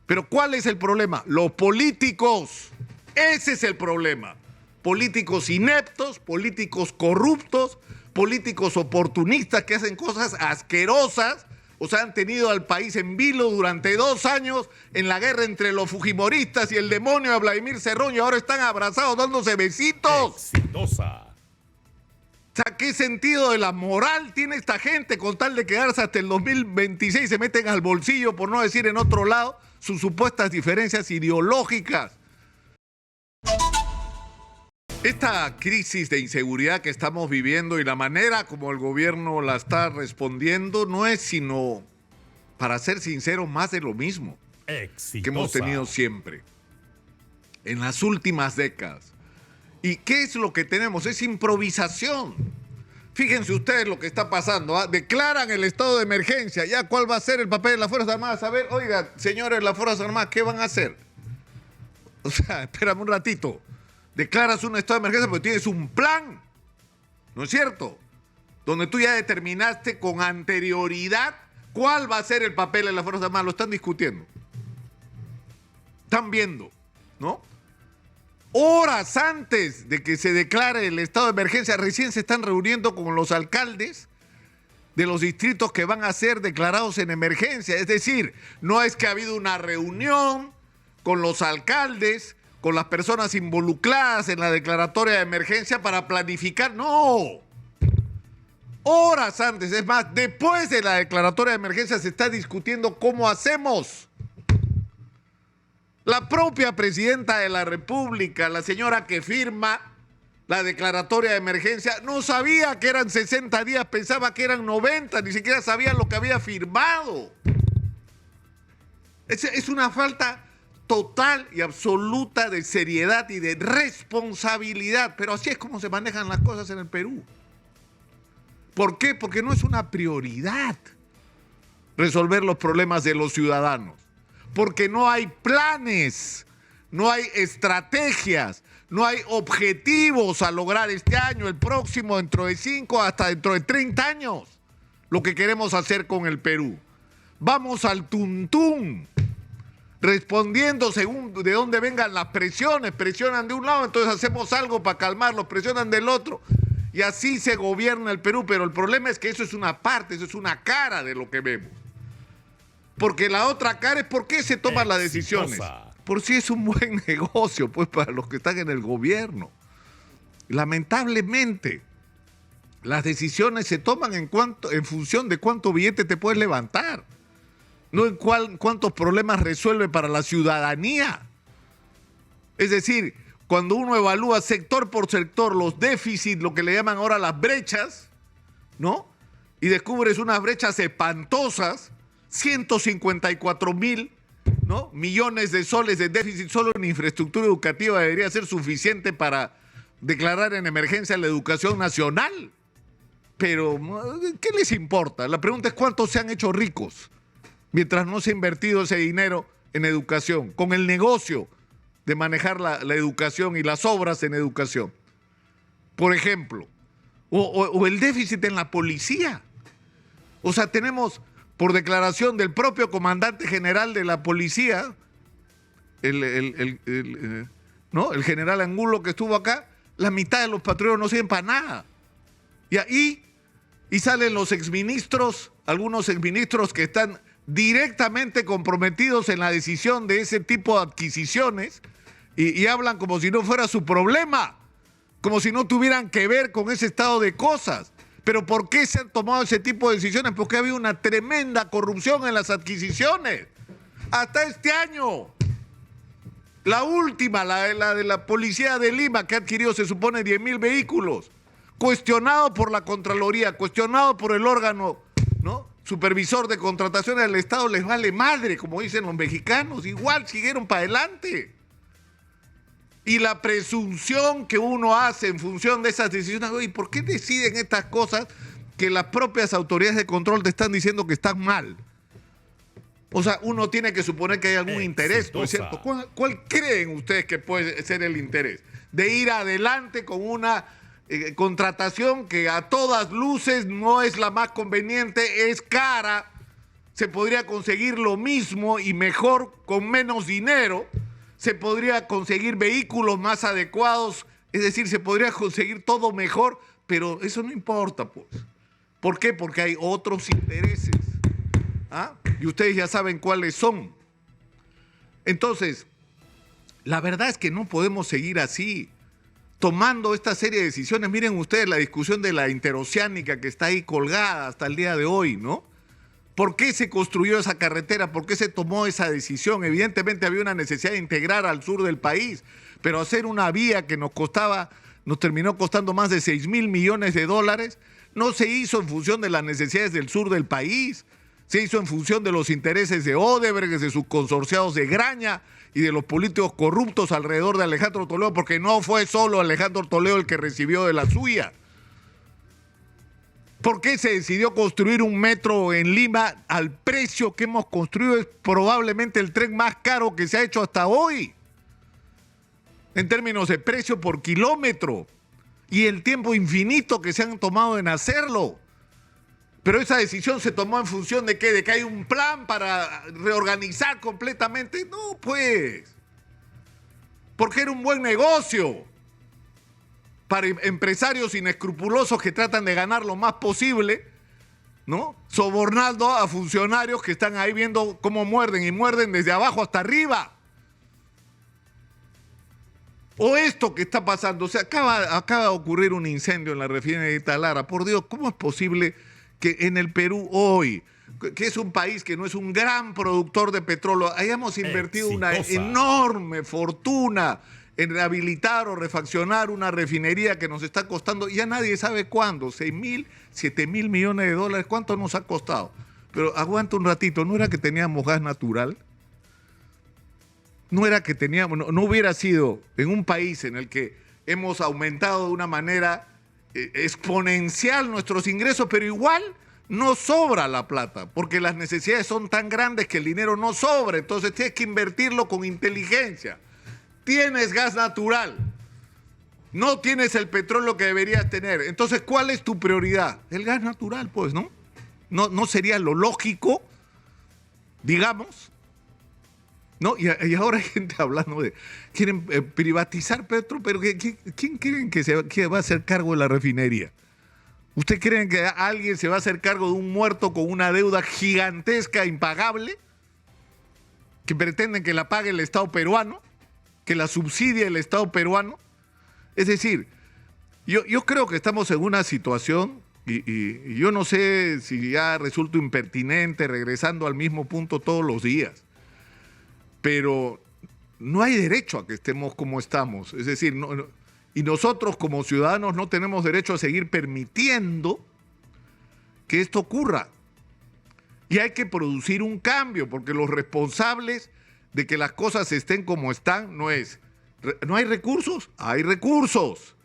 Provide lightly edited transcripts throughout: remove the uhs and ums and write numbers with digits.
Pero ¿cuál es el problema? Los políticos. Ese es el problema. Políticos ineptos, políticos corruptos, políticos oportunistas que hacen cosas asquerosas. O sea, han tenido al país en vilo durante 2 años en la guerra entre los fujimoristas y el demonio de Vladimir Cerrón y ahora están abrazados dándose besitos. Exitosa. O sea, ¿qué sentido de la moral tiene esta gente con tal de quedarse hasta el 2026? Se meten al bolsillo, por no decir en otro lado, sus supuestas diferencias ideológicas. Esta crisis de inseguridad que estamos viviendo y la manera como el gobierno la está respondiendo no es sino, para ser sincero, más de lo mismo Exitosa. que hemos tenido siempre en las últimas décadas. ¿Y qué es lo que tenemos? Es improvisación. Fíjense ustedes lo que está pasando, ¿ah? Declaran el estado de emergencia. ¿Ya cuál va a ser el papel de las Fuerzas Armadas? A ver, oiga, señores de las Fuerzas Armadas, ¿qué van a hacer? O sea, espérame un ratito. Declaras un estado de emergencia porque tienes un plan, ¿no es cierto? Donde tú ya determinaste con anterioridad cuál va a ser el papel de las Fuerzas Armadas. Lo están discutiendo. Están viendo, ¿no? Horas antes de que se declare el estado de emergencia, recién se están reuniendo con los alcaldes de los distritos que van a ser declarados en emergencia. Es decir, no es que ha habido una reunión con los alcaldes, con las personas involucradas en la declaratoria de emergencia para planificar. No. Horas antes, es más, después de la declaratoria de emergencia se está discutiendo cómo hacemos. La propia presidenta de la República, la señora que firma la declaratoria de emergencia, no sabía que eran 60 días, pensaba que eran 90, ni siquiera sabía lo que había firmado. Es una falta total y absoluta de seriedad y de responsabilidad, pero así es como se manejan las cosas en el Perú. ¿Por qué? Porque no es una prioridad resolver los problemas de los ciudadanos. Porque no hay planes, no hay estrategias, no hay objetivos a lograr este año, el próximo, dentro de 5, hasta dentro de 30 años, lo que queremos hacer con el Perú. Vamos al tuntún, respondiendo según de dónde vengan las presiones. Presionan de un lado, entonces hacemos algo para calmarlos, presionan del otro, y así se gobierna el Perú. Pero el problema es que eso es una parte, eso es una cara de lo que vemos. Porque la otra cara es por qué se toman las decisiones. Por si es un buen negocio, pues, para los que están en el gobierno. Lamentablemente, las decisiones se toman en función de cuánto billete te puedes levantar, no en cuántos problemas resuelve para la ciudadanía. Es decir, cuando uno evalúa sector por sector los déficits, lo que le llaman ahora las brechas, ¿no? Y descubres unas brechas espantosas, 154,000, ¿no?, millones de soles de déficit solo en infraestructura educativa debería ser suficiente para declarar en emergencia la educación nacional. Pero, ¿qué les importa? La pregunta es cuántos se han hecho ricos mientras no se ha invertido ese dinero en educación, con el negocio de manejar la educación y las obras en educación. Por ejemplo, o el déficit en la policía. O sea, tenemos, por declaración del propio comandante general de la policía, ¿no?, el general Angulo que estuvo acá, la mitad de los patrulleros no sirven para nada. Y salen los exministros, algunos exministros que están directamente comprometidos en la decisión de ese tipo de adquisiciones y hablan como si no fuera su problema, como si no tuvieran que ver con ese estado de cosas. ¿Pero por qué se han tomado ese tipo de decisiones? Porque ha habido una tremenda corrupción en las adquisiciones. Hasta este año. La última, la de la Policía de Lima, que ha adquirido, se supone, 10,000 vehículos. Cuestionado por la Contraloría, cuestionado por el órgano, ¿no?, supervisor de contrataciones del Estado, les vale madre, como dicen los mexicanos. Igual siguieron para adelante. Y la presunción que uno hace en función de esas decisiones, ¿y por qué deciden estas cosas que las propias autoridades de control te están diciendo que están mal? O sea, uno tiene que suponer que hay algún interés, ¿no es cierto? ¿Cuál creen ustedes que puede ser el interés? De ir adelante con una contratación que a todas luces no es la más conveniente, es cara, se podría conseguir lo mismo y mejor con menos dinero, se podría conseguir vehículos más adecuados, es decir, se podría conseguir todo mejor, pero eso no importa, pues. ¿Por qué? Porque hay otros intereses. ¿Ah? Y ustedes ya saben cuáles son. Entonces, la verdad es que no podemos seguir así, tomando esta serie de decisiones. Miren ustedes la discusión de la interoceánica que está ahí colgada hasta el día de hoy, ¿no? ¿Por qué se construyó esa carretera? ¿Por qué se tomó esa decisión? Evidentemente había una necesidad de integrar al sur del país, pero hacer una vía que nos terminó costando más de 6.000 millones de dólares, no se hizo en función de las necesidades del sur del país, se hizo en función de los intereses de Odebrecht, de sus consorciados de Graña y de los políticos corruptos alrededor de Alejandro Toledo, porque no fue solo Alejandro Toledo el que recibió de la suya. ¿Por qué se decidió construir un metro en Lima al precio que hemos construido? Es probablemente el tren más caro que se ha hecho hasta hoy, en términos de precio por kilómetro, y el tiempo infinito que se han tomado en hacerlo. Pero esa decisión se tomó en función de ¿qué? ¿De que hay un plan para reorganizar completamente? No, pues. Porque era un buen negocio para empresarios inescrupulosos que tratan de ganar lo más posible, ¿no? Sobornando a funcionarios que están ahí viendo cómo muerden y muerden desde abajo hasta arriba. O esto que está pasando, o sea, acaba de ocurrir un incendio en la refinería de Talara. Por Dios, ¿cómo es posible que en el Perú hoy, que es un país que no es un gran productor de petróleo, hayamos invertido una enorme fortuna en rehabilitar o refaccionar una refinería que nos está costando, ya nadie sabe cuándo, 6.000, 7.000 millones de dólares, ¿cuánto nos ha costado? Pero aguanta un ratito, ¿no era que teníamos gas natural? No era que teníamos, no hubiera sido en un país en el que hemos aumentado de una manera exponencial nuestros ingresos, pero igual no sobra la plata, porque las necesidades son tan grandes que el dinero no sobra, entonces tienes que invertirlo con inteligencia. Tienes gas natural, no tienes el petróleo que deberías tener, entonces ¿cuál es tu prioridad? El gas natural, pues, ¿no? No sería lo lógico, digamos, ¿no? Y ahora hay gente hablando de quieren privatizar Petro, pero ¿quién creen que va a hacer cargo de la refinería? ¿Ustedes creen que alguien se va a hacer cargo de un muerto con una deuda gigantesca, impagable, que pretenden que la pague el Estado peruano, que la subsidie el Estado peruano? Es decir, yo creo que estamos en una situación, y yo no sé si ya resulto impertinente regresando al mismo punto todos los días, pero no hay derecho a que estemos como estamos. Es decir, y nosotros como ciudadanos no tenemos derecho a seguir permitiendo que esto ocurra. Y hay que producir un cambio, porque los responsables de que las cosas estén como están no hay recursos, hay recursos.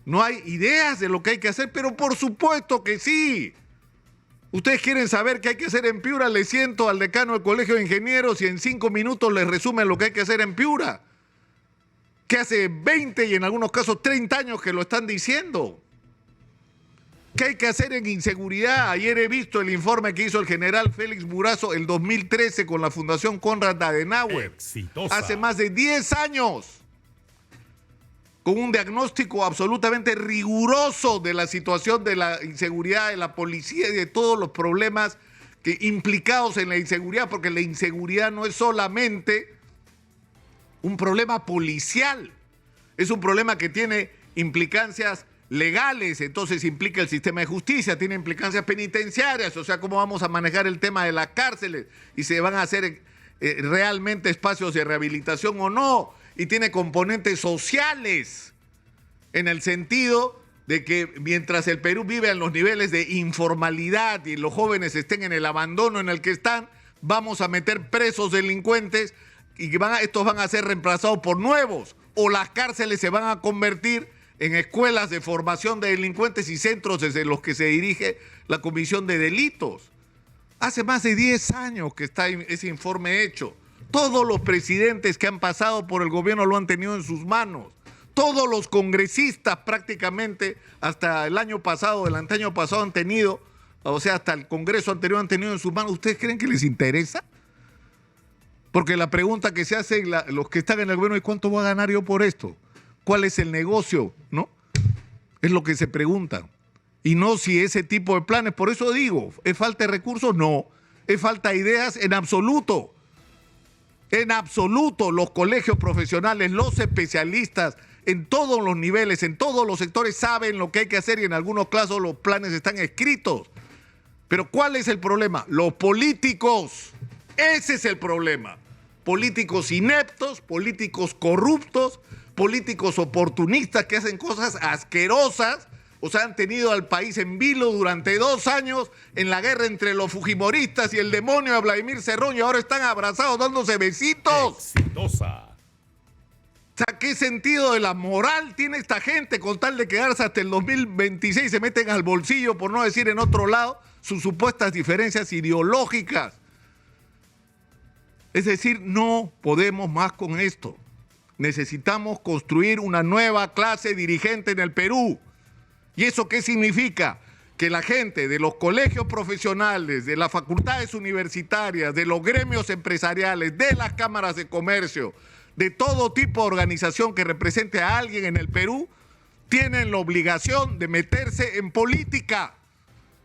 No hay ideas de lo que hay que hacer, pero por supuesto que sí. Ustedes quieren saber qué hay que hacer en Piura, le siento al decano del Colegio de Ingenieros y en 5 minutos les resumen lo que hay que hacer en Piura. Que hace 20 y en algunos casos 30 años que lo están diciendo. ¿Qué hay que hacer en inseguridad? Ayer he visto el informe que hizo el general Félix Burazo el 2013 con la Fundación Konrad Adenauer. Exitosa. Hace más de 10 años. Con un diagnóstico absolutamente riguroso de la situación de la inseguridad, de la policía y de todos los problemas implicados en la inseguridad, porque la inseguridad no es solamente un problema policial, es un problema que tiene implicancias legales, entonces implica el sistema de justicia, tiene implicancias penitenciarias, o sea, cómo vamos a manejar el tema de las cárceles y se van a hacer realmente espacios de rehabilitación o no, y tiene componentes sociales, en el sentido de que mientras el Perú vive en los niveles de informalidad y los jóvenes estén en el abandono en el que están, vamos a meter presos delincuentes y estos van a ser reemplazados por nuevos, o las cárceles se van a convertir en escuelas de formación de delincuentes y centros desde los que se dirige la Comisión de Delitos. Hace más de 10 años que está ese informe hecho. Todos los presidentes que han pasado por el gobierno lo han tenido en sus manos. Todos los congresistas prácticamente hasta el año pasado, el anteaño pasado, han tenido o sea, hasta el Congreso anterior han tenido en sus manos, ¿ustedes creen que les interesa? Porque la pregunta que se hace los que están en el gobierno es ¿cuánto voy a ganar yo por esto? ¿Cuál es el negocio? ¿No? Es lo que se preguntan. Y no si ese tipo de planes, por eso digo, ¿es falta de recursos? No. ¿Es falta de ideas? En absoluto. En absoluto, los colegios profesionales, los especialistas, en todos los niveles, en todos los sectores saben lo que hay que hacer y en algunos casos los planes están escritos. Pero ¿cuál es el problema? Los políticos. Ese es el problema. Políticos ineptos, políticos corruptos, políticos oportunistas que hacen cosas asquerosas. O sea, han tenido al país en vilo durante 2 años en la guerra entre los fujimoristas y el demonio de Vladimir Cerrón y ahora están abrazados dándose besitos. Exitosa. O sea, ¿qué sentido de la moral tiene esta gente con tal de quedarse hasta el 2026? Se meten al bolsillo, por no decir en otro lado, sus supuestas diferencias ideológicas. Es decir, no podemos más con esto. Necesitamos construir una nueva clase dirigente en el Perú. ¿Y eso qué significa? Que la gente de los colegios profesionales, de las facultades universitarias, de los gremios empresariales, de las cámaras de comercio, de todo tipo de organización que represente a alguien en el Perú, tienen la obligación de meterse en política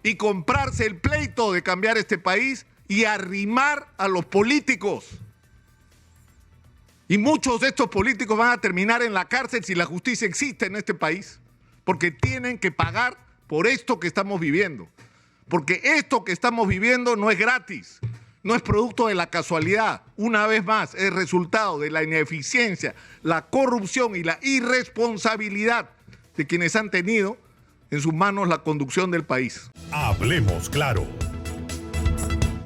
y comprarse el pleito de cambiar este país y arrimar a los políticos. Y muchos de estos políticos van a terminar en la cárcel si la justicia existe en este país, porque tienen que pagar por esto que estamos viviendo. Porque esto que estamos viviendo no es gratis, no es producto de la casualidad. Una vez más, es resultado de la ineficiencia, la corrupción y la irresponsabilidad de quienes han tenido en sus manos la conducción del país. Hablemos claro.